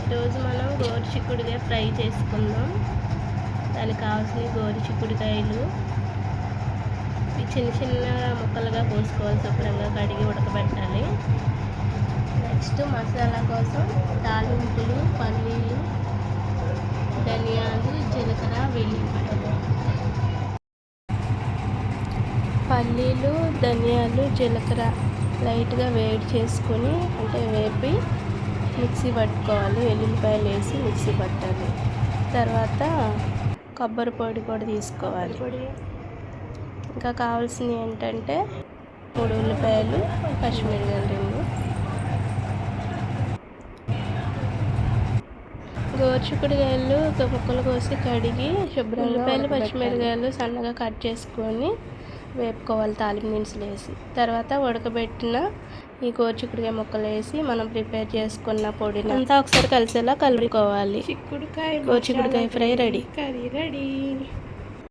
ఈరోజు మనం గోరుచిక్కుడుకాయ ఫ్రై చేసుకుందాం. దానికి కావాల్సిన గోరుచిక్కుడుకాయలు చిన్న చిన్న ముక్కలుగా కోసుకోవాలి, శుభ్రంగా కడిగి ఉడకబెట్టాలి. నెక్స్ట్ మసాలా కోసం తాలింపులు, పల్లీలు, ధనియాలు, జీలకర్ర, వెల్లుల్లిపాయలు. పల్లీలు, ధనియాలు, జీలకర్ర లైట్గా వేడి చేసుకొని వేపి మిక్సీ పట్టుకోవాలి. వెల్లుల్లిపాయలు వేసి మిక్సీ పట్టాలి. తర్వాత కొబ్బరి పొడి కూడా తీసుకోవాలి. ఇంకా కావాల్సినవి ఏంటంటే 3 ఉల్లిపాయలు, పచ్చిమిరపకాయలు 2. గోరుచిక్కుడుకాయలు ముక్కలు కోసి కడిగి శుభ్రంగా ఉల్లిపాయలు, పచ్చిమిరపకాయలు సన్నగా కట్ చేసుకొని వేపుకోవాలి తాలింపు దినుసులు వేసి. తర్వాత ఉడకబెట్టిన ఈ గోరుచిక్కుడుకాయ ముక్కలు వేసి మనం ప్రిపేర్ చేసుకున్న పొడిని అంతా ఒకసారి కలిసేలా కలుపుకోవాలి. గోరుచిక్కుడుకాయ ఫ్రై రెడీ.